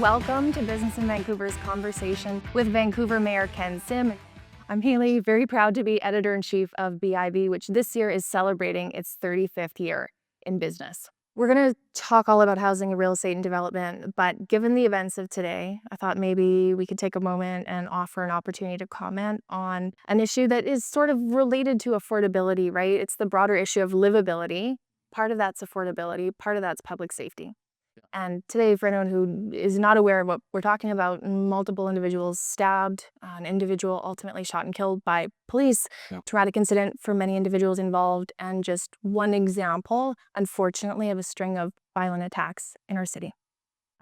welcome to Business in Vancouver's conversation with Vancouver Mayor Ken Sim. I'm Haley, very proud to be editor-in-chief of BIV, which this year is celebrating its 35th year in business. We're going to talk all about housing and real estate and development, but given the events of today, I thought maybe we could take a moment and offer an opportunity to comment on an issue that is sort of related to affordability, right? It's the broader issue of livability. Part of that's affordability, part of that's public safety. And today, for anyone who is not aware of what we're talking about, multiple individuals stabbed, an individual ultimately shot and killed by police, traumatic incident for many individuals involved, and just one example, unfortunately, of a string of violent attacks in our city.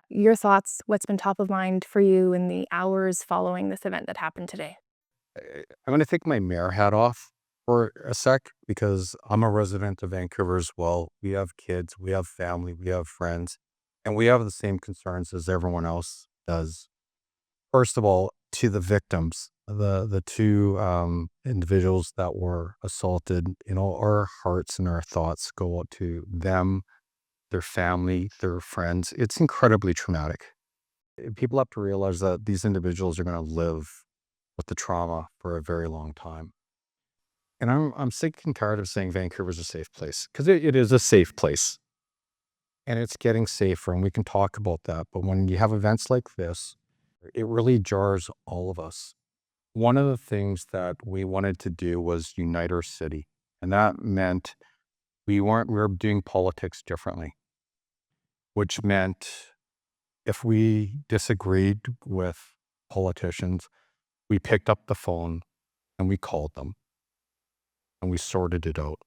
Your thoughts, what's been top of mind for you in the hours following this event that happened today? I'm going to take my mayor hat off for a sec because I'm a resident of Vancouver as well. We have kids, we have family, we have friends, and we have the same concerns as everyone else does. First of all, to the victims, the two individuals that were assaulted, our hearts and our thoughts go out to them, their family, their friends. It's incredibly traumatic. People have to realize that these individuals are going to live with the trauma for a very long time. And I'm sick and tired of saying Vancouver's a safe place, because it is a safe place. And it's getting safer, and we can talk about that. But when you have events like this, it really jars all of us. One of the things that we wanted to do was unite our city. And that meant we were doing politics differently, which meant if we disagreed with politicians, we picked up the phone and we called them and we sorted it out.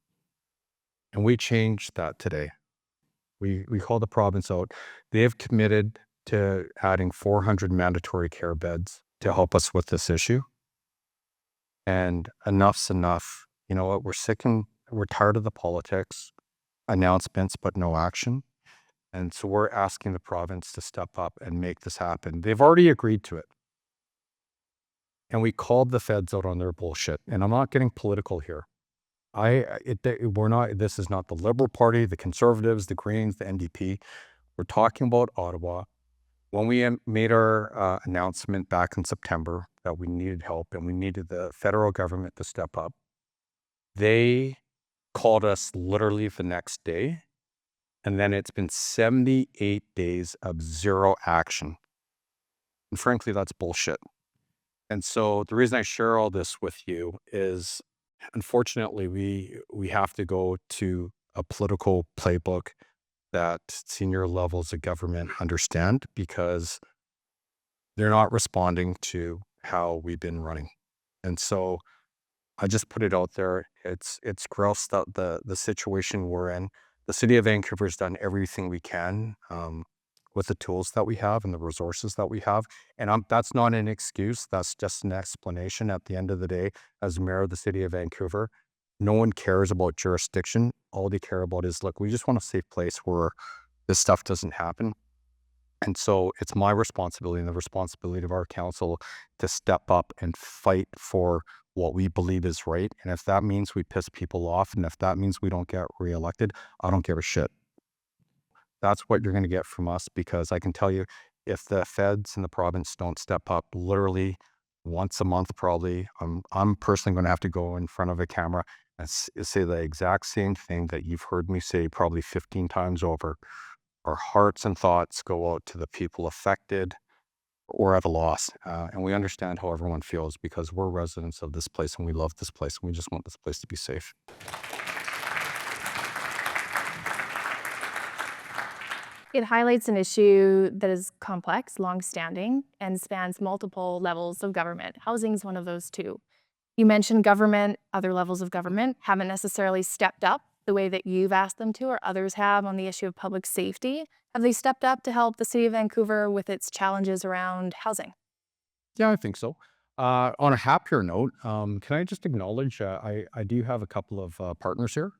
And we changed that today. We called the province out. They have committed to adding 400 mandatory care beds to help us with this issue. And enough's enough. You know what? We're tired of the politics, announcements, but no action. And so we're asking the province to step up and make this happen. They've already agreed to it. And we called the feds out on their bullshit. And I'm not getting political here. This is not the Liberal Party, the Conservatives, the Greens, the NDP. We're talking about Ottawa. When we made our announcement back in September that we needed help and we needed the federal government to step up, they called us literally the next day. And then it's been 78 days of zero action. And frankly, that's bullshit. And so the reason I share all this with you is, unfortunately, we have to go to a political playbook that senior levels of government understand, because they're not responding to how we've been running. And so I just put it out there. It's gross that the situation we're in. The city of Vancouver has done everything we can with the tools that we have and the resources that we have. And that's not an excuse. That's just an explanation. At the end of the day, as mayor of the city of Vancouver, no one cares about jurisdiction. All they care about is, look, we just want a safe place where this stuff doesn't happen. And so it's my responsibility and the responsibility of our council to step up and fight for what we believe is right. And if that means we piss people off, and if that means we don't get reelected, I don't give a shit. That's what you're going to get from us, because I can tell you, if the feds and the province don't step up literally once a month, probably, I'm personally going to have to go in front of a camera and say the exact same thing that you've heard me say probably 15 times over. Our hearts and thoughts go out to the people affected or at a loss. And we understand how everyone feels, because we're residents of this place and we love this place and we just want this place to be safe. It highlights an issue that is complex, long-standing, and spans multiple levels of government. Housing is one of those too. You mentioned government, other levels of government haven't necessarily stepped up the way that you've asked them to, or others have, on the issue of public safety. Have they stepped up to help the city of Vancouver with its challenges around housing? Yeah, I think so. On a happier note, can I just acknowledge I do have a couple of partners here,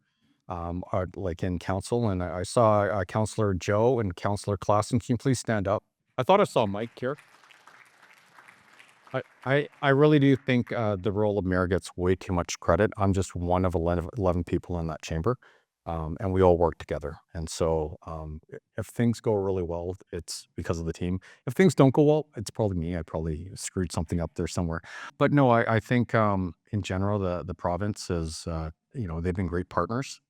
like in council, and I saw Councillor Joe and Councillor Klassen. Can you please stand up? I thought I saw Mike here. I really do think the role of mayor gets way too much credit. I'm just one of 11 people in that chamber. and we all work together. And so if things go really well, it's because of the team. If things don't go well, it's probably me. I probably screwed something up there somewhere. But no, I think in general, the province is, they've been great partners.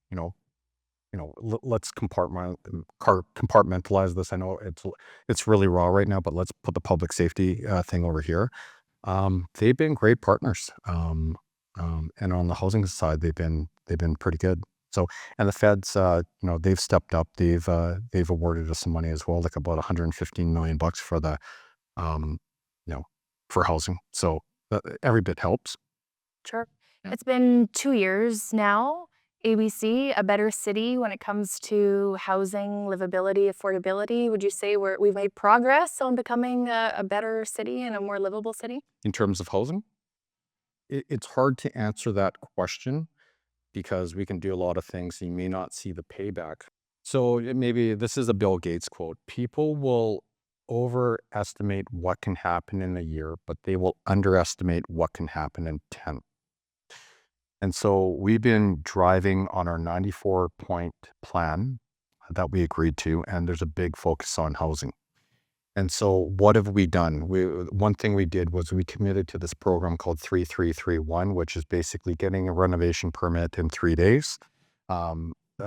Let's compartmentalize this. I know it's really raw right now, but let's put the public safety thing over here. They've been great partners, and on the housing side, they've been pretty good. So, and the feds, they've stepped up. They've awarded us some money as well, like about 115 million bucks for the, um, you know, for housing. So every bit helps. Sure. Yeah. It's been 2 years now. ABC, a better city when it comes to housing, livability, affordability. Would you say we've made progress on becoming a better city and a more livable city? In terms of housing, it's hard to answer that question because we can do a lot of things. You may not see the payback. So maybe this is a Bill Gates quote. People will overestimate what can happen in a year, but they will underestimate what can happen in 10. And so we've been driving on our 94-point plan that we agreed to, and there's a big focus on housing. And so what have we done? One thing we did was we committed to this program called 3331, which is basically getting a renovation permit in 3 days, a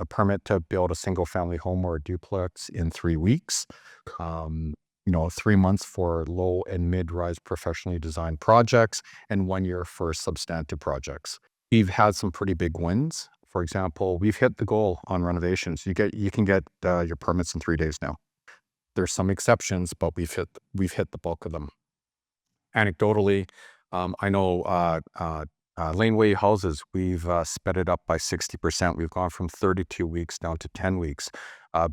permit to build a single family home or a duplex in 3 weeks, 3 months for low and mid-rise professionally designed projects, and 1 year for substantive projects. We've had some pretty big wins. For example, we've hit the goal on renovations. You can get your permits in 3 days now. There's some exceptions, but we've hit the bulk of them. Anecdotally, I know laneway houses, we've sped it up by 60%. We've gone from 32 weeks down to 10 weeks.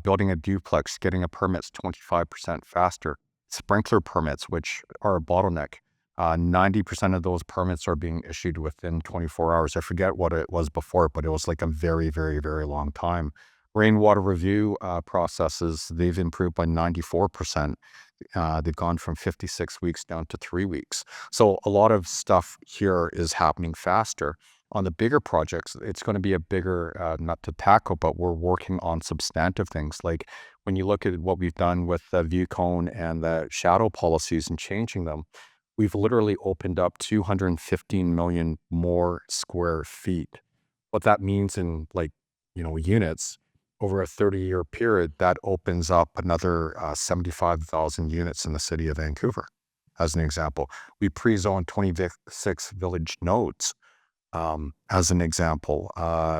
Building a duplex, getting a permit's 25% faster. Sprinkler permits, which are a bottleneck, 90% of those permits are being issued within 24 hours. I forget what it was before, but it was like a very, very, very long time. Rainwater review processes, they've improved by 94%. They've gone from 56 weeks down to 3 weeks. So a lot of stuff here is happening faster. On the bigger projects, it's going to be a bigger nut to tackle, but we're working on substantive things. Like when you look at what we've done with the view cone and the shadow policies and changing them, we've literally opened up 215 million more square feet. What that means in units, over a 30-year period, that opens up another 75,000 units in the city of Vancouver, as an example. We pre-zoned 26 village nodes, as an example.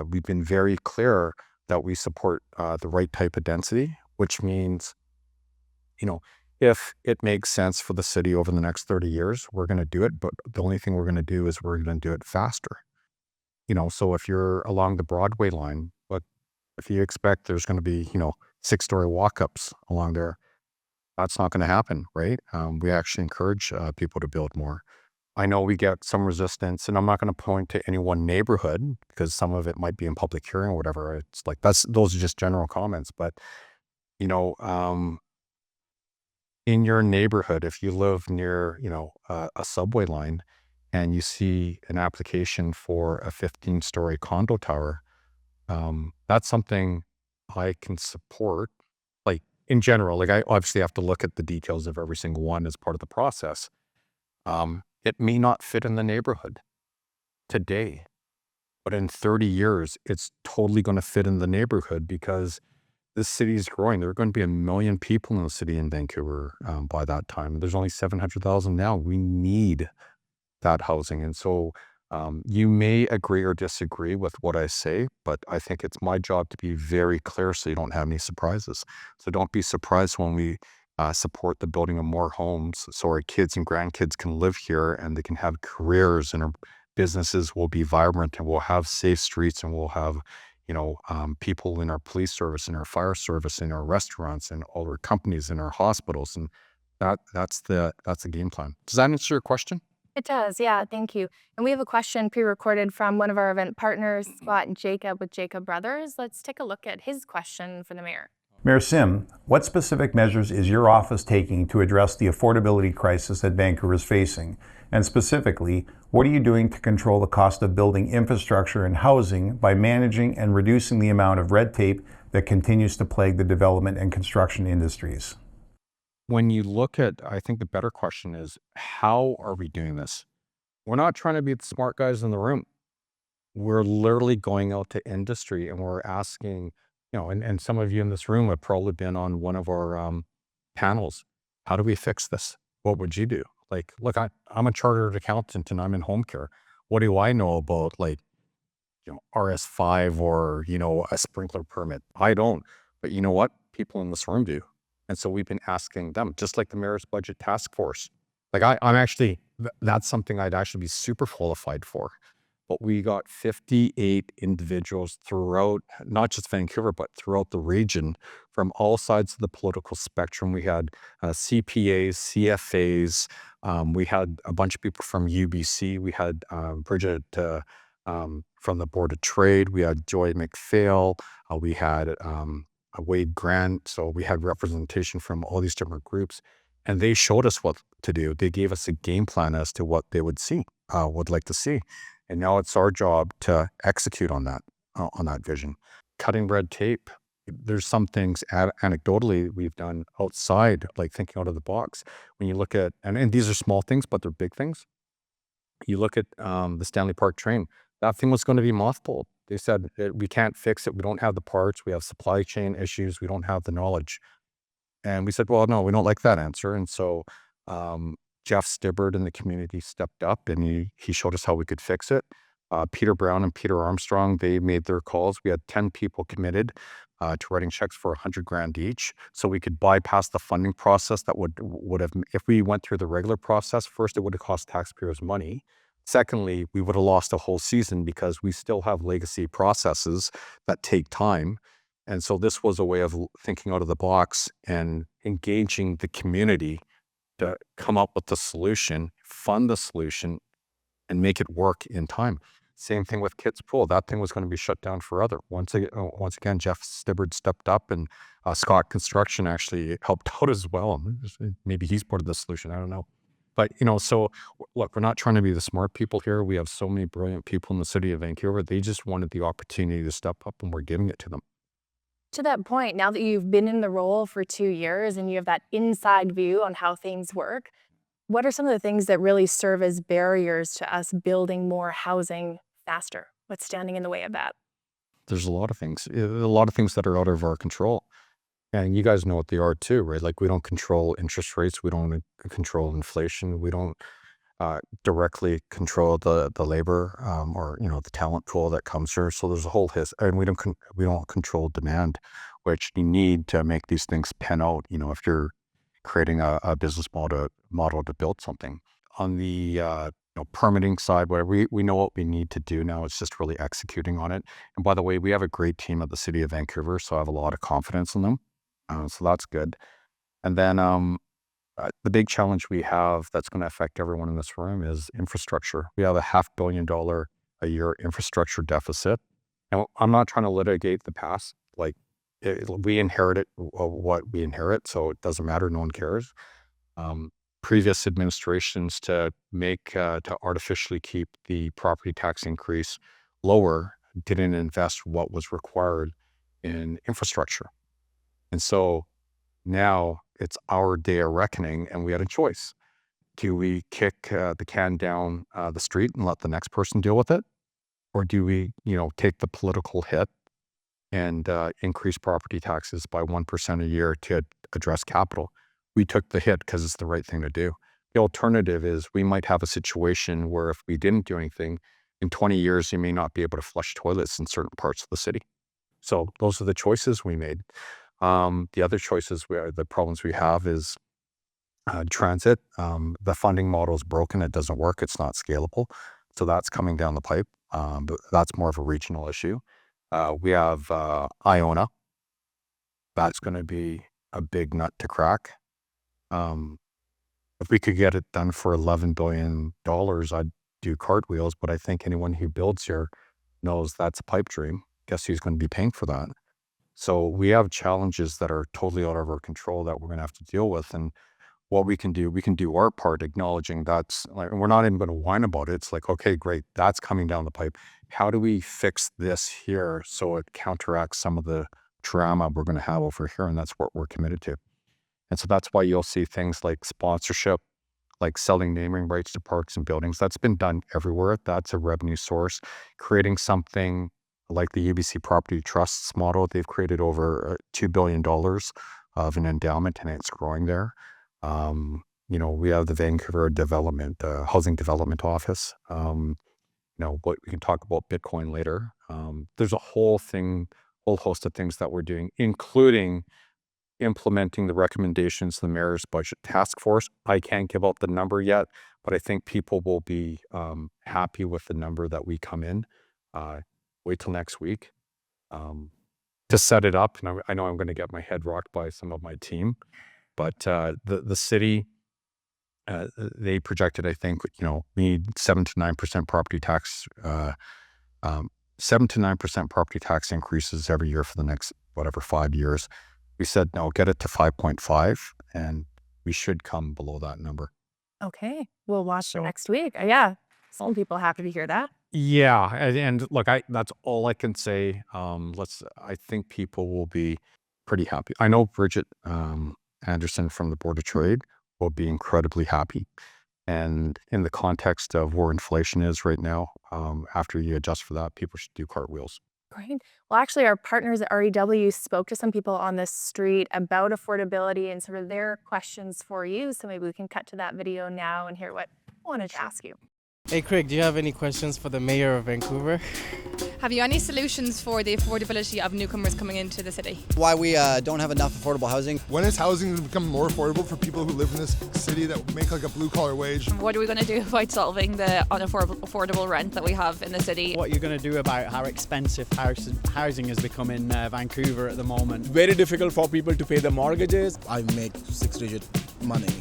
We've been very clear that we support the right type of density, which means, if it makes sense for the city over the next 30 years, we're going to do it. But the only thing we're going to do is we're going to do it faster. So if you're along the Broadway line, but if you expect there's going to be, 6-story walk-ups along there, that's not going to happen, right? We actually encourage people to build more. I know we get some resistance, and I'm not going to point to any one neighborhood because some of it might be in public hearing or whatever. It's like those are just general comments. But in your neighborhood, if you live near, a subway line, and you see an application for a 15-story condo tower, that's something I can support. Like in general, I obviously have to look at the details of every single one as part of the process. It may not fit in the neighborhood today, but in 30 years, it's totally going to fit in the neighborhood because this city is growing. There are going to be 1 million people in the city in Vancouver by that time. There's only 700,000 now. We need that housing. And so you may agree or disagree with what I say, but I think it's my job to be very clear so you don't have any surprises. So don't be surprised when we support the building of more homes so our kids and grandkids can live here and they can have careers, and our businesses will be vibrant, and we'll have safe streets, and we'll have people in our police service, in our fire service, in our restaurants, and all our companies, in our hospitals. And that's the game plan. Does that answer your question? It does, yeah, thank you. And we have a question pre-recorded from one of our event partners, Scott and Jacob with Jacob Brothers. Let's take a look at his question for the mayor. Mayor Sim, what specific measures is your office taking to address the affordability crisis that Vancouver is facing? And specifically, what are you doing to control the cost of building infrastructure and housing by managing and reducing the amount of red tape that continues to plague the development and construction industries? When you look at, I think the better question is, how are we doing this? We're not trying to be the smart guys in the room. We're literally going out to industry and we're asking, and some of you in this room have probably been on one of our panels. How do we fix this? What would you do? Like, look, I'm a chartered accountant and I'm in home care. What do I know about RS5 or, a sprinkler permit? I don't. But you know what? People in this room do. And so we've been asking them, just like the Mayor's Budget Task Force. Like I'm actually, that's something I'd actually be super qualified for. But we got 58 individuals throughout, not just Vancouver, but throughout the region from all sides of the political spectrum. We had CPAs, CFAs. We had a bunch of people from UBC. We had Bridget from the Board of Trade. We had Joy McPhail. We had Wade Grant. So we had representation from all these different groups. And they showed us what to do. They gave us a game plan as to what they would like to see. And now it's our job to execute on that vision. Cutting red tape. There's some things anecdotally we've done outside, like thinking out of the box. When you look at, and these are small things, but they're big things. You look at the Stanley Park train. That thing was going to be mothballed. They said, we can't fix it. We don't have the parts. We have supply chain issues. We don't have the knowledge. And we said, well, no, we don't like that answer. And so Jeff Stibbard in the community stepped up and he showed us how we could fix it. Peter Brown and Peter Armstrong, they made their calls. We had 10 people committed to writing checks for $100,000 each. So we could bypass the funding process that would have, if we went through the regular process, first, it would have cost taxpayers money. Secondly, we would have lost a whole season because we still have legacy processes that take time. And so this was a way of thinking out of the box and engaging the community to come up with the solution, fund the solution, and make it work in time. Same thing with Kids Pool. That thing was going to be shut down forever. Once again, Jeff Stibbard stepped up and Scott Construction actually helped out as well. Maybe he's part of the solution. I don't know. But, so look, we're not trying to be the smart people here. We have so many brilliant people in the city of Vancouver. They just wanted the opportunity to step up and we're giving it to them. To that point, now that you've been in the role for 2 years and you have that inside view on how things work, what are some of the things that really serve as barriers to us building more housing faster? What's standing in the way of that? There's a lot of things that are out of our control. And you guys know what they are too, right? Like we don't control interest rates. We don't control inflation. We don't directly control the labor or the talent pool that comes here. So there's a whole and we don't control demand, which you need to make these things pen out. If you're creating a business model to build something on the permitting side, where we know what we need to do now. It's just really executing on it. And by the way, we have a great team at the City of Vancouver, so I have a lot of confidence in them. So that's good. And then the big challenge we have that's going to affect everyone in this room is infrastructure. We have a $500 million a year infrastructure deficit. And I'm not trying to litigate the past. Like we inherited what we inherit, so it doesn't matter. No one cares. Previous administrations to artificially keep the property tax increase lower didn't invest what was required in infrastructure. And so now it's our day of reckoning and we had a choice. Do we kick the can down the street and let the next person deal with it? Or do we, take the political hit and increase property taxes by 1% a year to address capital? We took the hit because it's the right thing to do. The alternative is we might have a situation where if we didn't do anything, in 20 years, you may not be able to flush toilets in certain parts of the city. So those are the choices we made. The other choices, the problems we have is transit. The funding model is broken. It doesn't work. It's not scalable. So that's coming down the pipe. But that's more of a regional issue. We have Iona. That's going to be a big nut to crack. If we could get it done for $11 billion, I'd do cartwheels. But I think anyone who builds here knows that's a pipe dream. Guess who's going to be paying for that? So we have challenges that are totally out of our control that we're going to have to deal with. And what we can do our part, acknowledging that's like, we're not even going to whine about it. It's like, okay, great, that's coming down the pipe. How do we fix this here so it counteracts some of the drama we're going to have over here? And that's what we're committed to. And so that's why you'll see things like sponsorship, like selling naming rights to parks and buildings. That's been done everywhere. That's a revenue source. Creating something like the UBC Property Trusts model, they've created over $2 billion of an endowment, and it's growing there. We have the Vancouver Development, Housing Development Office. But we can talk about Bitcoin later. There's a whole host of things that we're doing, including implementing the recommendations of the Mayor's Budget Task Force. I can't give out the number yet, but I think people will be happy with the number that we come in. Wait till next week to set it up. And I know I'm going to get my head rocked by some of my team, but the city, they projected, I think, we need 7 to 9% property tax, 7 to 9% property tax increases every year for the next, 5 years. We said, no, get it to 5.5, and we should come below that number. Okay, we'll watch So- next week. Yeah, some people happy to hear that. Yeah, and look, that's all I can say. I think people will be pretty happy. I know Bridget Anderson from the Board of Trade will be incredibly happy. And in the context of where inflation is right now, after you adjust for that, people should do cartwheels. Great. Well, actually, our partners at REW spoke to some people on this street about affordability and sort of their questions for you. So maybe we can cut to that video now and hear what I wanted to ask you. Hey Craig, do you have any questions for the Mayor of Vancouver? Have you any solutions for the affordability of newcomers coming into the city? Why we don't have enough affordable housing. When is housing going to become more affordable for people who live in this city that make like a blue-collar wage? What are we going to do about solving the unaffordable rent that we have in the city? What you're going to do about how expensive housing has become in Vancouver at the moment. Very difficult for people to pay the mortgages. I make 6-digit money,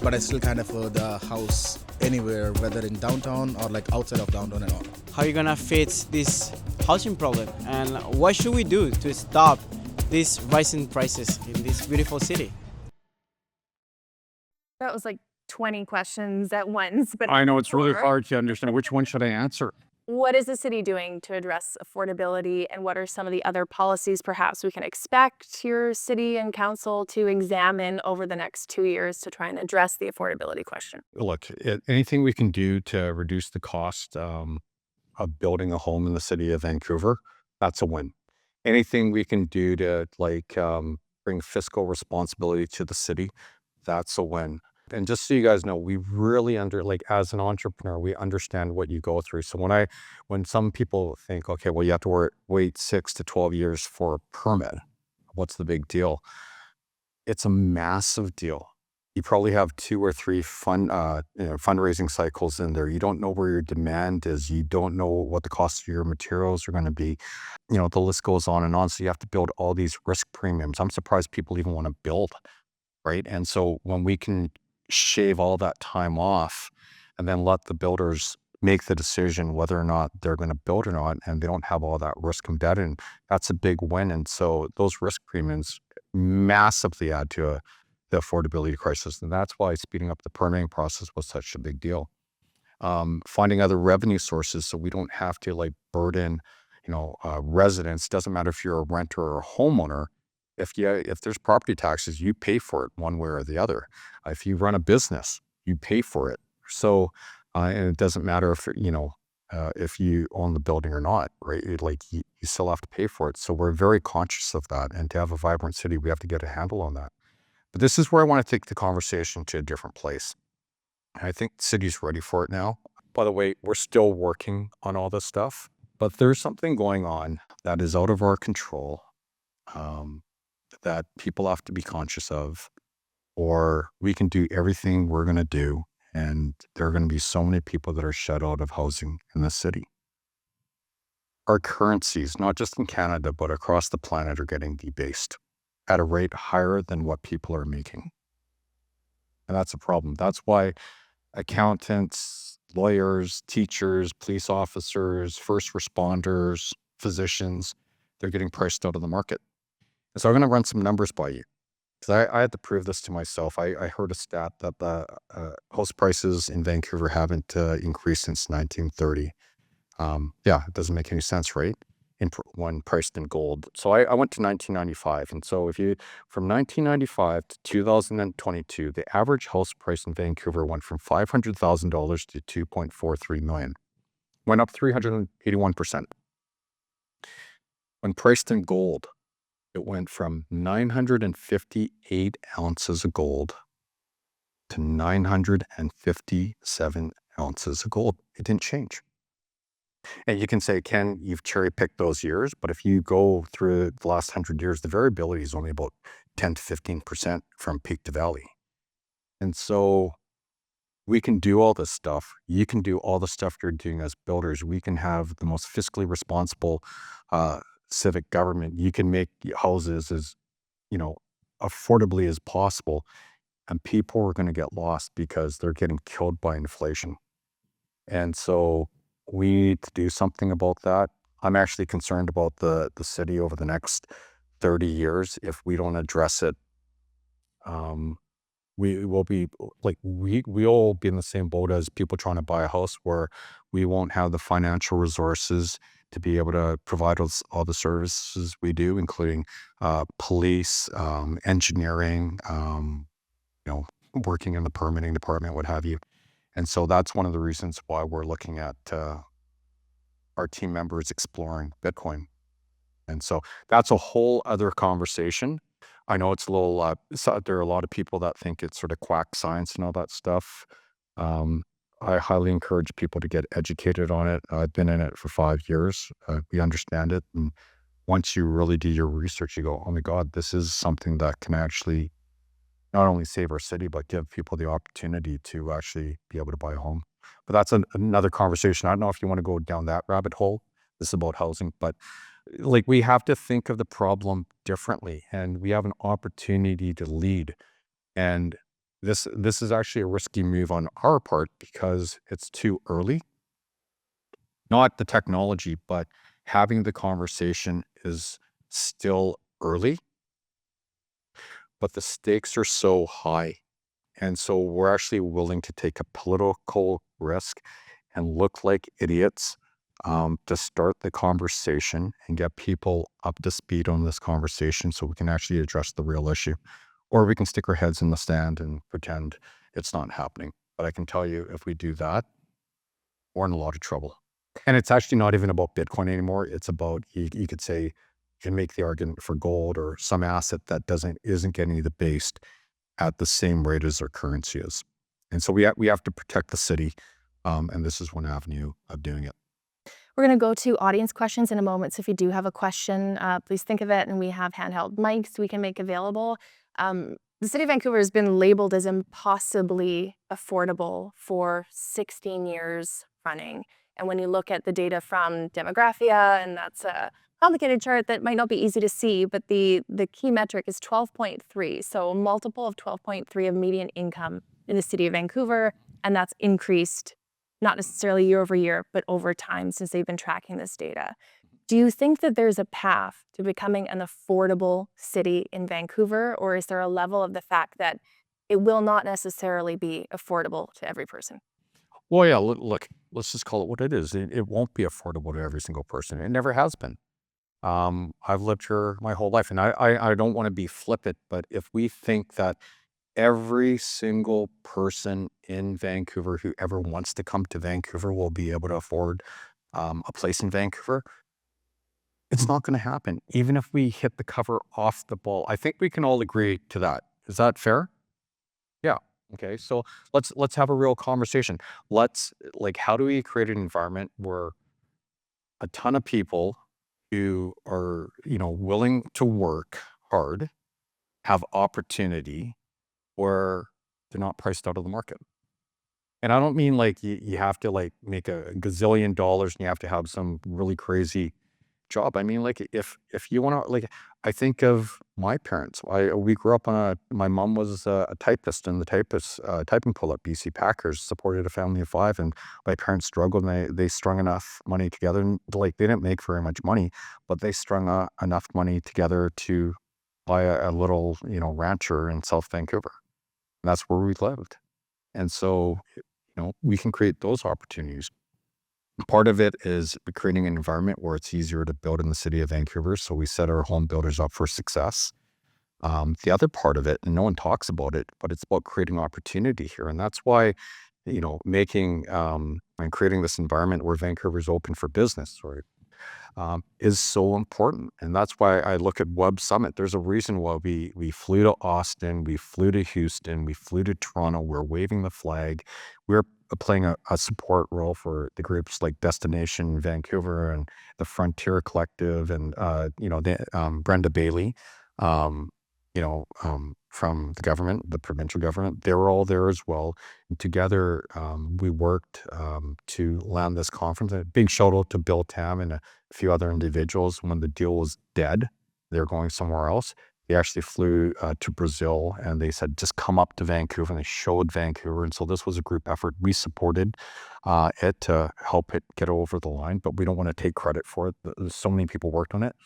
but I still can't afford the house anywhere, whether in downtown or like outside of downtown and all. How are you going to fix this housing problem? And what should we do to stop these rising prices in this beautiful city? That was like 20 questions at once, but I know it's really Sure. hard to understand which one should I answer. what is the city doing to address affordability, and what are some of the other policies perhaps we can expect your city and council to examine over the next 2 years to try and address the affordability question? Look, anything we can do to reduce the cost of building a home in the city of Vancouver, that's a win. Anything we can do to bring fiscal responsibility to the city, that's a win. And just so you guys know, we really as an entrepreneur, we understand what you go through. So when some people think, okay, well, you have to wait 6 to 12 years for a permit, what's the big deal? It's a massive deal. You probably have 2 or 3 fundraising cycles in there. You don't know where your demand is. You don't know what the cost of your materials are going to be. The list goes on and on. So you have to build all these risk premiums. I'm surprised people even want to build, right? And so when we can shave all that time off and then let the builders make the decision whether or not they're going to build or not, and they don't have all that risk embedded in, that's a big win. And so those risk premiums massively add to the affordability crisis. And that's why speeding up the permitting process was such a big deal. Finding other revenue sources so we don't have to burden, residents. Doesn't matter if you're a renter or a homeowner. If there's property taxes, you pay for it one way or the other. If you run a business, you pay for it. So, and it doesn't matter if you own the building or not, right? You still have to pay for it. So we're very conscious of that. And to have a vibrant city, we have to get a handle on that. But this is where I want to take the conversation to a different place. I think the city's ready for it now. By the way, we're still working on all this stuff, but there's something going on that is out of our control. That people have to be conscious of, or we can do everything we're going to do, and there are going to be so many people that are shut out of housing in the city. Our currencies, not just in Canada, but across the planet, are getting debased at a rate higher than what people are making. And that's a problem. That's why accountants, lawyers, teachers, police officers, first responders, physicians, they're getting priced out of the market. So I'm going to run some numbers by you. because I had to prove this to myself. I heard a stat that the house prices in Vancouver haven't increased since 1930. Yeah, it doesn't make any sense, right? When priced in gold. So I went to 1995. And so if you, from 1995 to 2022, the average house price in Vancouver went from $500,000 to 2.43 million, went up 381%. When priced in gold, it went from 958 ounces of gold to 957 ounces of gold. It didn't change. And you can say, Ken, you've cherry picked those years, but if you go through the last 100 years, the variability is only about 10 to 15% from peak to valley. And so we can do all this stuff. You can do all the stuff you're doing as builders. We can have the most fiscally responsible civic government. You can make houses as, affordably as possible. And people are going to get lost because they're getting killed by inflation. And so we need to do something about that. I'm actually concerned about the city over the next 30 years. If we don't address it, we will be like, we'll be in the same boat as people trying to buy a house, where we won't have the financial resources to be able to provide us all the services we do, including police, engineering, working in the permitting department, what have you. And so that's one of the reasons why we're looking at our team members exploring Bitcoin. And so that's a whole other conversation. I know it's a little, there are a lot of people that think it's sort of quack science and all that stuff. I highly encourage people to get educated on it. I've been in it for 5 years. We understand it. And once you really do your research, you go, oh my God, this is something that can actually not only save our city, but give people the opportunity to actually be able to buy a home. But that's another conversation. I don't know if you want to go down that rabbit hole. This is about housing, but like, we have to think of the problem differently, and we have an opportunity to lead. And this is actually a risky move on our part because it's too early. Not the technology, but having the conversation is still early. But the stakes are so high. And so we're actually willing to take a political risk and look like idiots to start the conversation and get people up to speed on this conversation so we can actually address the real issue. Or we can stick our heads in the sand and pretend it's not happening. But I can tell you, if we do that, we're in a lot of trouble. And it's actually not even about Bitcoin anymore. It's about, you could say, you can make the argument for gold or some asset that isn't getting debased at the same rate as our currency is. And so we have to protect the city. And this is one avenue of doing it. We're going to go to audience questions in a moment. So if you do have a question, please think of it. And we have handheld mics we can make available. The city of Vancouver has been labeled as impossibly affordable for 16 years running. And when you look at the data from Demographia, and that's a complicated chart that might not be easy to see, but the key metric is 12.3. So a multiple of 12.3 of median income in the city of Vancouver. And that's increased not necessarily year over year, but over time since they've been tracking this data. Do you think that there's a path to becoming an affordable city in Vancouver, or is there a level of the fact that it will not necessarily be affordable to every person? Well, yeah, look, let's just call it what it is. It won't be affordable to every single person. It never has been. I've lived here my whole life, and I don't want to be flippant, but if we think that every single person in Vancouver who ever wants to come to Vancouver will be able to afford a place in Vancouver, it's not going to happen. Even if we hit the cover off the ball, I think we can all agree to that. Is that fair? Yeah. Okay. So let's have a real conversation. How do we create an environment where a ton of people who are, willing to work hard, have opportunity, where they're not priced out of the market? And I don't mean like you have to make a gazillion dollars and you have to have some really crazy job. I mean, like, if you want to, I think of my parents. We grew up my mom was a typist, and the typing pull at BC Packers, supported a family of 5, and my parents struggled, and they strung enough money together, and they didn't make very much money, but they strung enough money together to by a little, rancher in South Vancouver. And that's where we lived. And so, we can create those opportunities. Part of it is creating an environment where it's easier to build in the city of Vancouver. So we set our home builders up for success. The other part of it, and no one talks about it, but it's about creating opportunity here. And that's why, making and creating this environment where Vancouver's open for business, right, is so important. And that's why I look at Web Summit. There's a reason why we flew to Austin, we flew to Houston, we flew to Toronto. We're waving the flag. We're playing a support role for the groups like Destination Vancouver and the Frontier Collective and, Brenda Bailey, um, from the government, the provincial government. They were all there as well. And together, we worked to land this conference. A big shout out to Bill Tam and a few other individuals. When the deal was dead, they're going somewhere else. They actually flew to Brazil and they said, just come up to Vancouver, and they showed Vancouver. And so this was a group effort. We supported it to help it get over the line, but we don't want to take credit for it. There's so many people worked on it.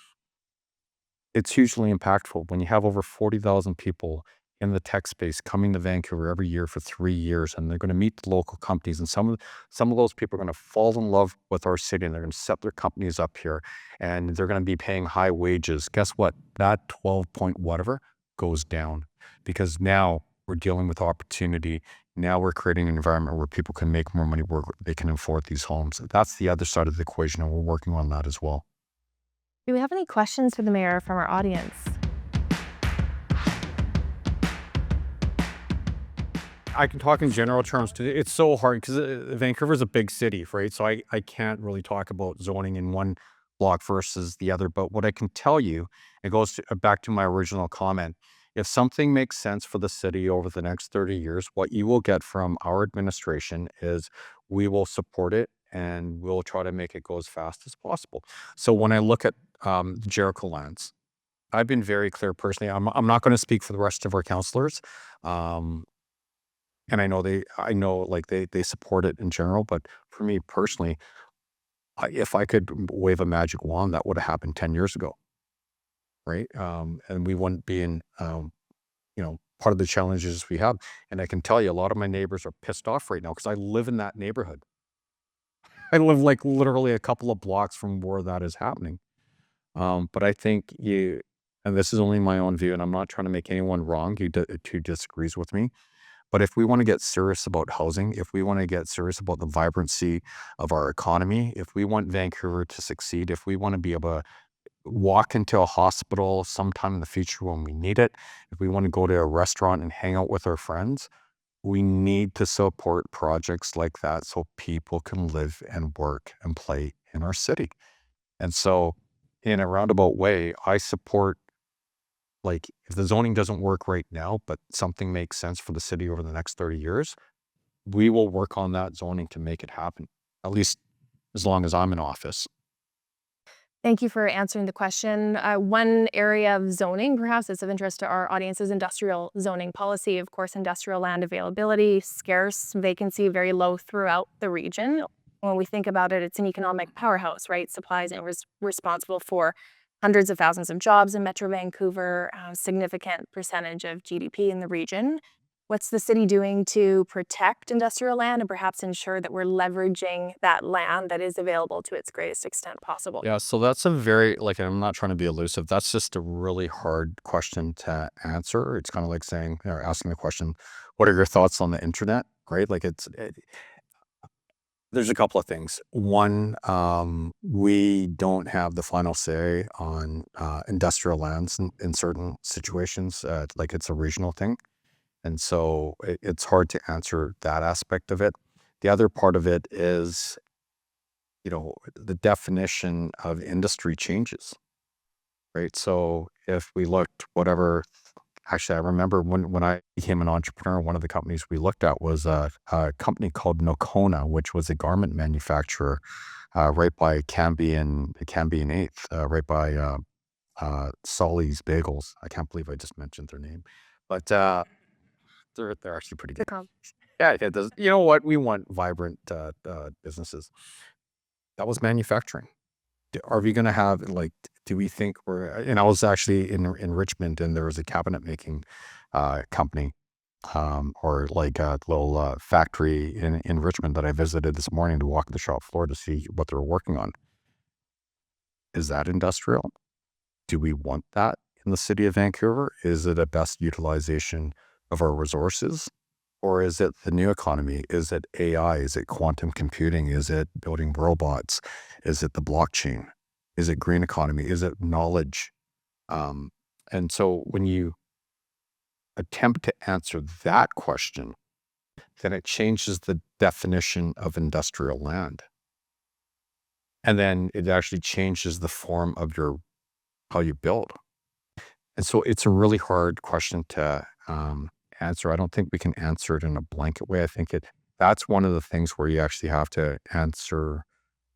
It's hugely impactful when you have over 40,000 people in the tech space coming to Vancouver every year for 3 years, and they're going to meet the local companies. And some of those people are going to fall in love with our city, and they're going to set their companies up here, and they're going to be paying high wages. Guess what? That 12 point whatever goes down because now we're dealing with opportunity. Now we're creating an environment where people can make more money, where they can afford these homes. That's the other side of the equation, and we're working on that as well. Do we have any questions for the mayor from our audience? I can talk in general terms too. It's so hard because Vancouver's a big city, right? So I can't really talk about zoning in one block versus the other. But what I can tell you, it goes back to my original comment. If something makes sense for the city over the next 30 years, what you will get from our administration is we will support it and we'll try to make it go as fast as possible. So when I look at Jericho lands, I've been very clear personally. I'm not going to speak for the rest of our councillors. And I know like they support it in general, but for me personally, if I could wave a magic wand, that would have happened 10 years ago, right? And we wouldn't be in, part of the challenges we have. And I can tell you, a lot of my neighbors are pissed off right now because I live in that neighborhood. I live like literally a couple of blocks from where that is happening. But I think and this is only my own view, and I'm not trying to make anyone wrong who disagrees with me. But if we want to get serious about housing, if we want to get serious about the vibrancy of our economy, if we want Vancouver to succeed, if we want to be able to walk into a hospital sometime in the future when we need it, if we want to go to a restaurant and hang out with our friends, we need to support projects like that so people can live and work and play in our city. And so in a roundabout way, I support, like, if the zoning doesn't work right now, but something makes sense for the city over the next 30 years, we will work on that zoning to make it happen, at least as long as I'm in office. Thank you for answering the question. One area of zoning, perhaps that's of interest to our audience, is industrial zoning policy. Of course, industrial land availability, scarce, vacancy, very low throughout the region. When we think about it, it's an economic powerhouse, right? Supplies and responsible for hundreds of thousands of jobs in Metro Vancouver, significant percentage of GDP in the region. What's the city doing to protect industrial land and perhaps ensure that we're leveraging that land that is available to its greatest extent possible? Yeah, so that's a very, like, I'm not trying to be elusive. That's just a really hard question to answer. It's kind of like saying, or asking the question, what are your thoughts on the internet, right? Like there's a couple of things. One, we don't have the final say on industrial lands in certain situations, like it's a regional thing. And so it's hard to answer that aspect of it. The other part of it is, the definition of industry changes, right? So if we looked, actually, I remember when I became an entrepreneur, one of the companies we looked at was a company called Nocona, which was a garment manufacturer right by Cambie and 8th, right by Solly's Bagels. I can't believe I just mentioned their name, but they're actually pretty good. Yeah, it does. You know what? We want vibrant businesses. That was manufacturing. Are we going to have like do we think and I was actually in Richmond, and there was a cabinet making company, or like a little factory in Richmond that I visited this morning to walk the shop floor to see what they were working on. Is that industrial? Do we want that in the city of Vancouver? Is it a best utilization of our resources? Or is it the new economy? Is it AI? Is it quantum computing? Is it building robots? Is it the blockchain? Is it green economy? Is it knowledge? And so when you attempt to answer that question, then it changes the definition of industrial land. And then it actually changes the form of how you build. And so it's a really hard question to answer. I don't think we can answer it in a blanket way. I think that's one of the things where you actually have to answer,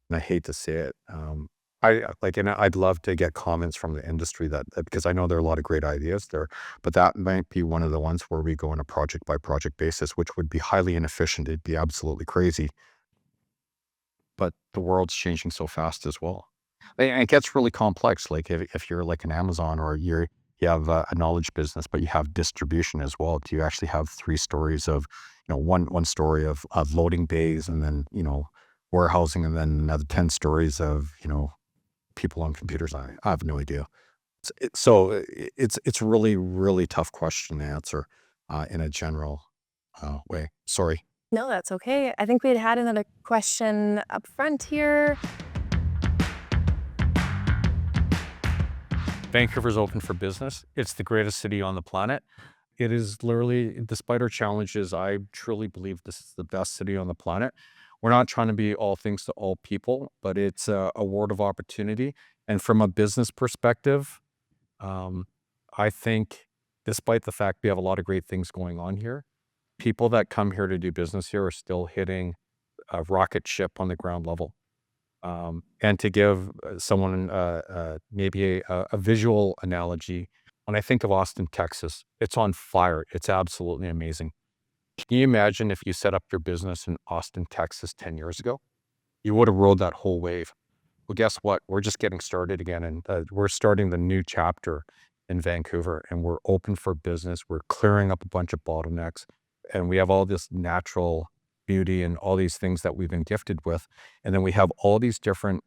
and I hate to say it. And I'd love to get comments from the industry because I know there are a lot of great ideas there, but that might be one of the ones where we go on a project by project basis, which would be highly inefficient. It'd be absolutely crazy. But the world's changing so fast as well. And it gets really complex. Like if you're like an Amazon, or you have a knowledge business, but you have distribution as well. Do you actually have 3 stories of, one story of loading bays, and then, warehousing, and then another 10 stories of, people on computers? I have no idea. So it's a really, really tough question to answer in a general way. Sorry. No, that's okay. I think we had another question up front here. Vancouver's open for business. It's the greatest city on the planet. It is literally, despite our challenges, I truly believe this is the best city on the planet. We're not trying to be all things to all people, but it's a world of opportunity. And from a business perspective, I think despite the fact we have a lot of great things going on here, people that come here to do business here are still hitting a rocket ship on the ground level. And to give someone maybe a visual analogy, when I think of Austin, Texas, it's on fire. It's absolutely amazing. Can you imagine if you set up your business in Austin, Texas 10 years ago? You would have rode that whole wave. Well, guess what? We're just getting started again, and we're starting the new chapter in Vancouver, and we're open for business. We're clearing up a bunch of bottlenecks, and we have all this natural beauty and all these things that we've been gifted with. And then we have all these different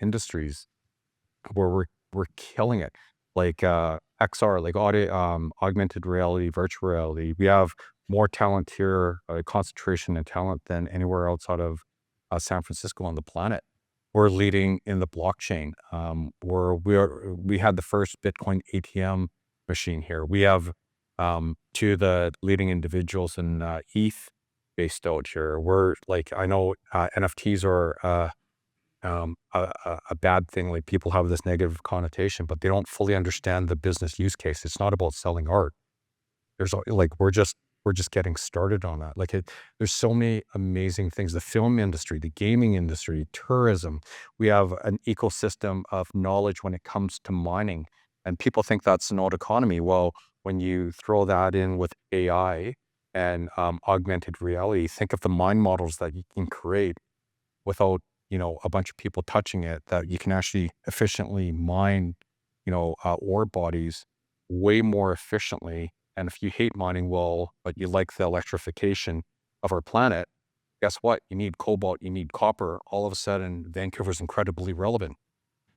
industries where we're killing it, like XR, like audio, augmented reality, virtual reality. We have more talent here, concentration and talent than anywhere outside of San Francisco on the planet. We're leading in the blockchain. We had the first Bitcoin ATM machine here. We have 2 of the leading individuals in ETH based out here. We're like, I know NFTs are a bad thing. Like, people have this negative connotation, but they don't fully understand the business use case. It's not about selling art. We're just getting started on that. There's so many amazing things. The film industry, the gaming industry, tourism. We have an ecosystem of knowledge when it comes to mining, and people think that's an old economy. Well, when you throw that in with AI and augmented reality, think of the mind models that you can create without, a bunch of people touching it, that you can actually efficiently mine, ore bodies way more efficiently. And if you hate mining, but you like the electrification of our planet, guess what? You need cobalt, you need copper. All of a sudden, Vancouver's incredibly relevant.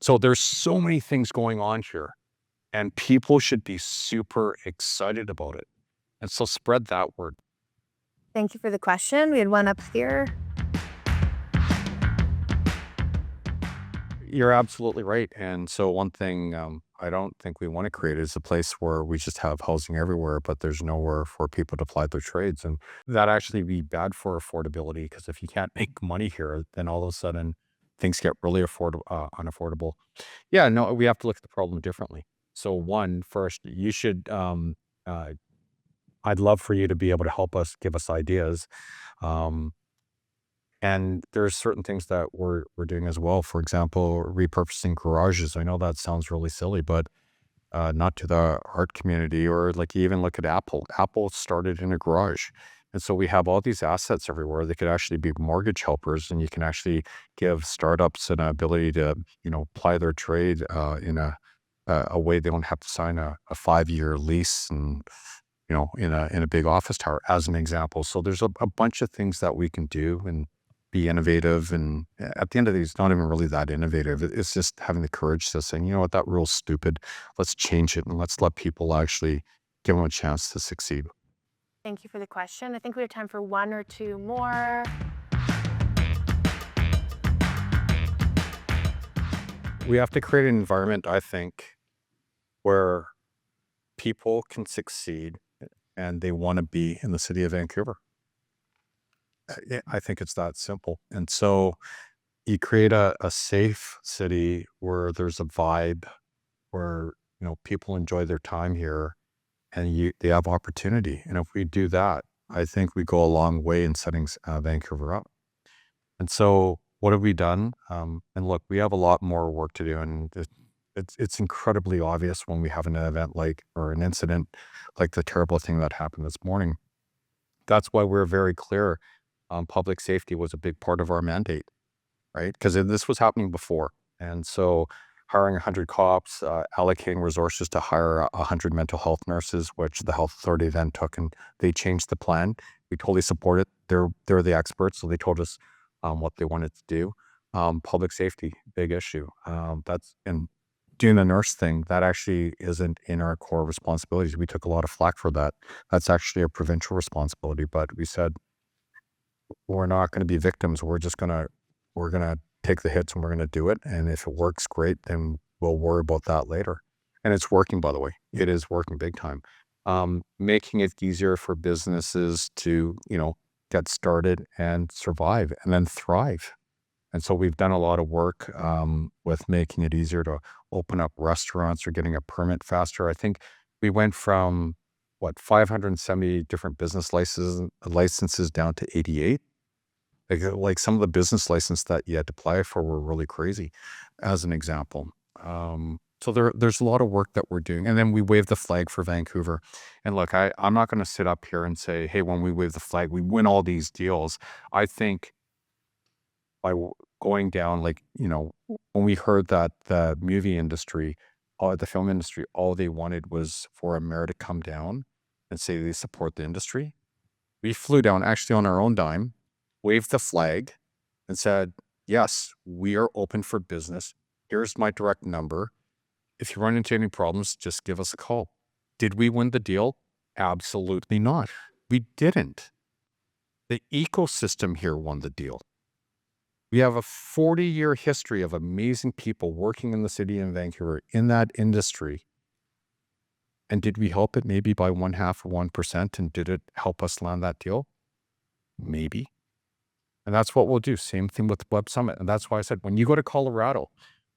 So there's so many things going on here, and people should be super excited about it. And so spread that word. Thank you for the question. We had one up here. You're absolutely right. And so one thing I don't think we want to create is a place where we just have housing everywhere, but there's nowhere for people to apply their trades. And that actually be bad for affordability, because if you can't make money here, then all of a sudden things get really unaffordable. Yeah, no, we have to look at the problem differently. So first, you should, I'd love for you to be able to help us, give us ideas. And there's certain things that we're doing as well. For example, repurposing garages. I know that sounds really silly, but not to the art community. Or like, you even look at Apple. Apple started in a garage. And so we have all these assets everywhere. They could actually be mortgage helpers, and you can actually give startups an ability to, apply their trade in a way they don't have to sign a 5-year lease and, in a big office tower, as an example. So there's a bunch of things that we can do and be innovative. And at the end of the day, it's not even really that innovative. It's just having the courage to say, you know what, that rule's stupid. Let's change it and let's let people actually give them a chance to succeed. Thank you for the question. I think we have time for one or two more. We have to create an environment, I think, where people can succeed and they want to be in the city of Vancouver. I think it's that simple. And so you create a safe city where there's a vibe, where, people enjoy their time here and they have opportunity. And if we do that, I think we go a long way in setting Vancouver up. And so what have we done? And look, we have a lot more work to do. And it's incredibly obvious when we have an event or an incident like the terrible thing that happened this morning. That's why we're very clear. Public safety was a big part of our mandate, right? Because this was happening before. And so hiring 100 cops, allocating resources to hire 100 mental health nurses, which the health authority then took and they changed the plan. We totally support it. They're the experts, so they told us what they wanted to do. Public safety, big issue. And doing the nurse thing, that actually isn't in our core responsibilities. We took a lot of flack for that. That's actually a provincial responsibility, but we said, we're not going to be victims. We're going to take the hits and we're going to do it. And if it works, great, then we'll worry about that later. And it's working, by the way. It is working big time. Making it easier for businesses to, get started and survive and then thrive. And so we've done a lot of work with making it easier to open up restaurants or getting a permit faster. I think we went from 570 different business licenses down to 88. Like some of the business license that you had to apply for were really crazy, as an example. So there's a lot of work that we're doing. And then we wave the flag for Vancouver. And look, I'm not going to sit up here and say, hey, when we wave the flag, we win all these deals. I think by going down, when we heard that the movie industry, the film industry, all they wanted was for a mayor to come down and say they support the industry. We flew down actually on our own dime, waved the flag and said, yes, we are open for business. Here's my direct number. If you run into any problems, just give us a call. Did we win the deal? Absolutely not. We didn't. The ecosystem here won the deal. We have a 40-year history of amazing people working in the city of Vancouver in that industry. And did we help it maybe by 0.5%? And did it help us land that deal? Maybe. And that's what we'll do. Same thing with Web Summit. And that's why I said, when you go to Colorado,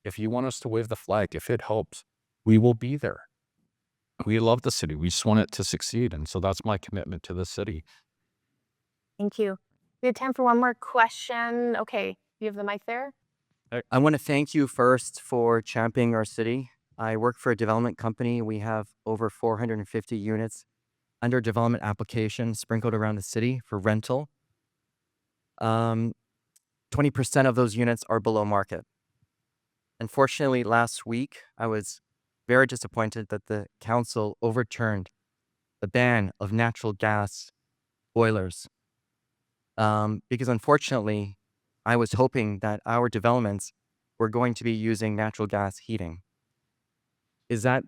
if you want us to wave the flag, if it helps, we will be there. We love the city. We just want it to succeed. And so that's my commitment to the city. Thank you. We have time for one more question. Okay, you have the mic there. I want to thank you first for championing our city. I work for a development company. We have over 450 units under development application sprinkled around the city for rental. 20% of those units are below market. Unfortunately, last week, I was very disappointed that the council overturned the ban of natural gas boilers. Because unfortunately, I was hoping that our developments were going to be using natural gas heating. Is that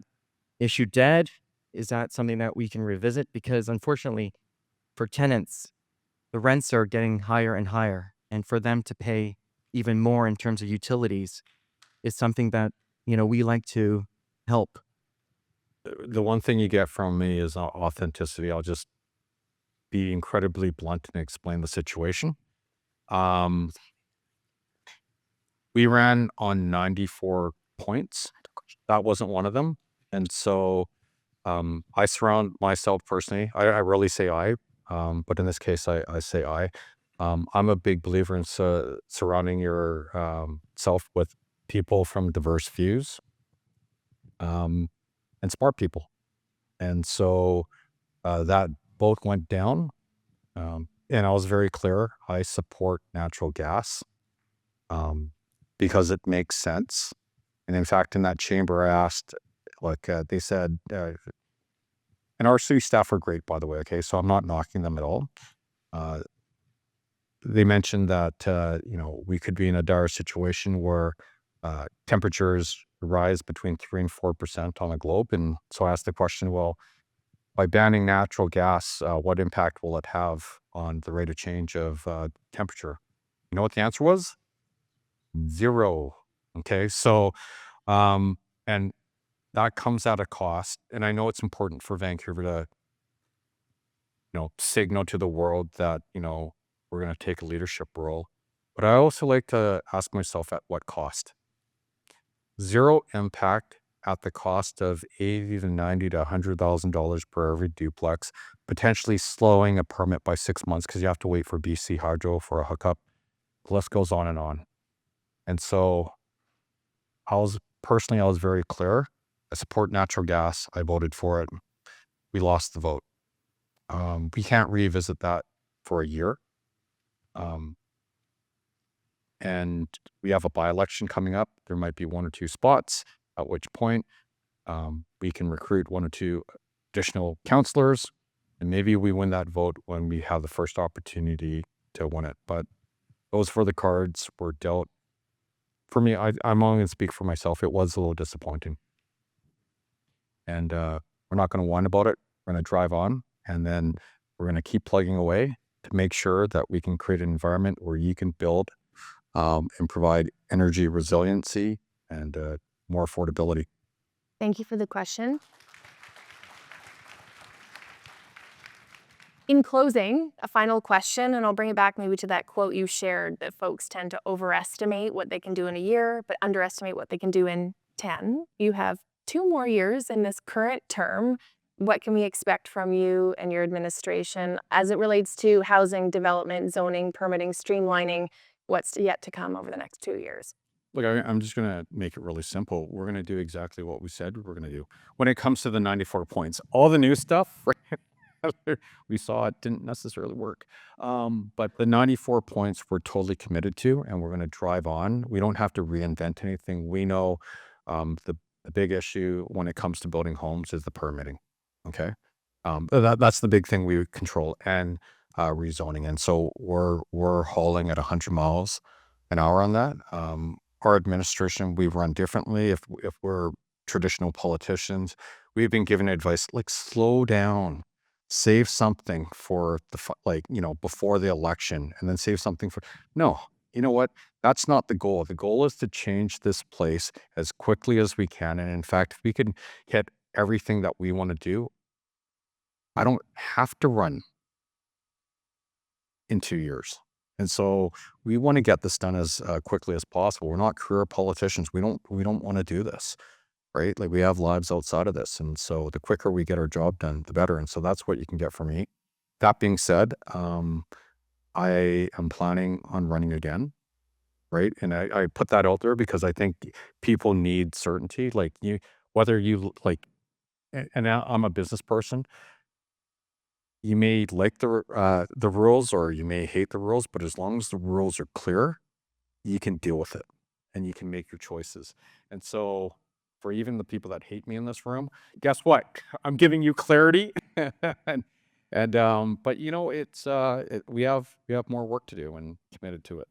issue dead? Is that something that we can revisit? Because unfortunately, for tenants, the rents are getting higher and higher. And for them to pay even more in terms of utilities is something that, we like to help. The one thing you get from me is authenticity. I'll just be incredibly blunt and explain the situation. We ran on 94 points. That wasn't one of them. And so I surround myself personally. I rarely say I, but in this case, I say I. I'm a big believer in surrounding yourself with people from diverse views and smart people. And so that both went down. And I was very clear. I support natural gas because it makes sense. And in fact, in that chamber, I asked, they said, and our city staff are great, by the way. Okay, so I'm not knocking them at all. They mentioned that we could be in a dire situation where temperatures rise between 3 and 4% on the globe. And so I asked the question, well, by banning natural gas, what impact will it have on the rate of change of temperature? You know what the answer was? 0. Okay, so and that comes at a cost. And I know it's important for Vancouver to signal to the world that we're going to take a leadership role. But I also like to ask myself, at what cost? 0 impact at the cost of $80 to $90 to $100,000 per every duplex, potentially slowing a permit by 6 months because you have to wait for BC Hydro for a hookup. The list goes on and on. And so I was very clear. I support natural gas. I voted for it. We lost the vote. We can't revisit that for a year. And we have a by-election coming up. There might be 1 or 2 spots, at which point we can recruit 1 or 2 additional councillors, and maybe we win that vote when we have the first opportunity to win it. But those were the cards were dealt. For me, I'm only going to speak for myself. It was a little disappointing. And we're not going to whine about it. We're going to drive on, and then we're going to keep plugging away to make sure that we can create an environment where you can build and provide energy resiliency and more affordability. Thank you for the question. In closing, a final question, and I'll bring it back maybe to that quote you shared, that folks tend to overestimate what they can do in a year, but underestimate what they can do in 10. You have 2 more years in this current term. What can we expect from you and your administration as it relates to housing, development, zoning, permitting, streamlining? What's yet to come over the next 2 years? Look, I'm just going to make it really simple. We're going to do exactly what we said we're going to do. When it comes to the 94 points, all the new stuff, we saw it didn't necessarily work. But the 94 points we're totally committed to, and we're going to drive on. We don't have to reinvent anything. We know the big issue when it comes to building homes is the permitting. Okay. That's the big thing we control, and rezoning. And so we're hauling at 100 miles an hour on that. Our administration, we run differently. If we're traditional politicians, we've been given advice like slow down, save something for before the election, and then save something for no. You know what? That's not the goal. The goal is to change this place as quickly as we can. And in fact, if we can hit everything that we want to do, I don't have to run in 2 years. And so we want to get this done as quickly as possible. We're not career politicians. We don't want to do this, right? Like, we have lives outside of this. And so the quicker we get our job done, the better. And so that's what you can get from me. That being said, I am planning on running again, right? And I put that out there because I think people need certainty. Like, and I'm a business person. You may like the rules, or you may hate the rules, but as long as the rules are clear, you can deal with it and you can make your choices. And so for even the people that hate me in this room, guess what? I'm giving you clarity. But we have more work to do, and committed to it.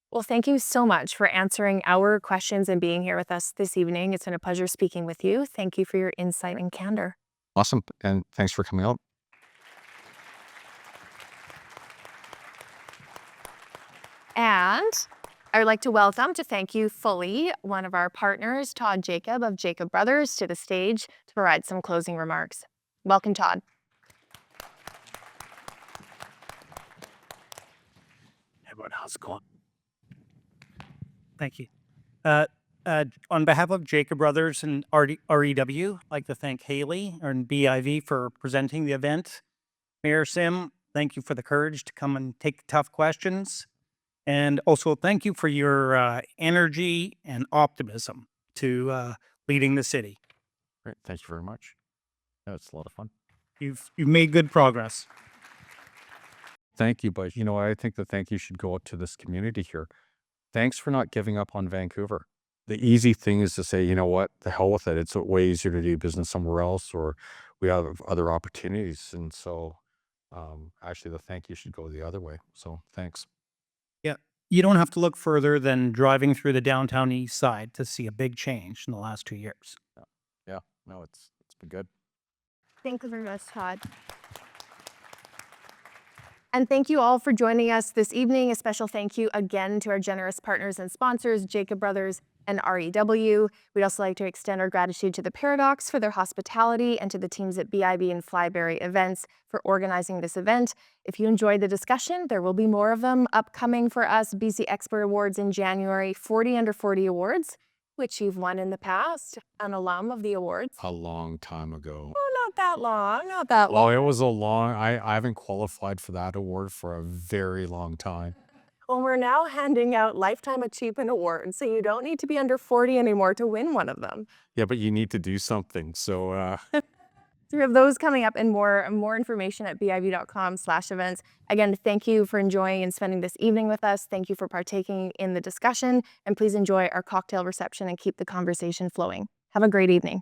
Well, thank you so much for answering our questions and being here with us this evening. It's been a pleasure speaking with you. Thank you for your insight and candor. Awesome. And thanks for coming out. And I would like to thank you fully, one of our partners, Todd Jacob of Jacob Brothers, to the stage to provide some closing remarks. Welcome, Todd. Hey, bud, how's it going? Thank you. On behalf of Jacob Brothers and REW, I'd like to thank Haley and BIV for presenting the event. Mayor Sim, thank you for the courage to come and take the tough questions. And also thank you for your energy and optimism to leading the city. Great. Thank you very much. It's a lot of fun. You've made good progress. thank you, but I think the thank you should go out to this community here. Thanks for not giving up on Vancouver. The easy thing is to say, you know what, the hell with it. It's way easier to do business somewhere else, or we have other opportunities. And so, actually, the thank you should go the other way. So, thanks. Yeah. You don't have to look further than driving through the downtown east side to see a big change in the last 2 years. Yeah, no, it's been good. Thank you very much, Todd. And thank you all for joining us this evening. A special thank you again to our generous partners and sponsors, Jacob Brothers and REW. We'd also like to extend our gratitude to the Paradox for their hospitality and to the teams at BIV and Flyberry Events for organizing this event. If you enjoyed the discussion, there will be more of them upcoming for us. BC Expert Awards in January, 40 Under 40 Awards, which you've won in the past, an alum of the awards. A long time ago. Oh, not that long, not that long. Well, it was a long, I haven't qualified for that award for a very long time. Well, we're now handing out Lifetime Achievement Awards, so you don't need to be under 40 anymore to win one of them. Yeah, but you need to do something. So, So we have those coming up and more information at biv.com/events. Again, thank you for enjoying and spending this evening with us. Thank you for partaking in the discussion, and please enjoy our cocktail reception and keep the conversation flowing. Have a great evening.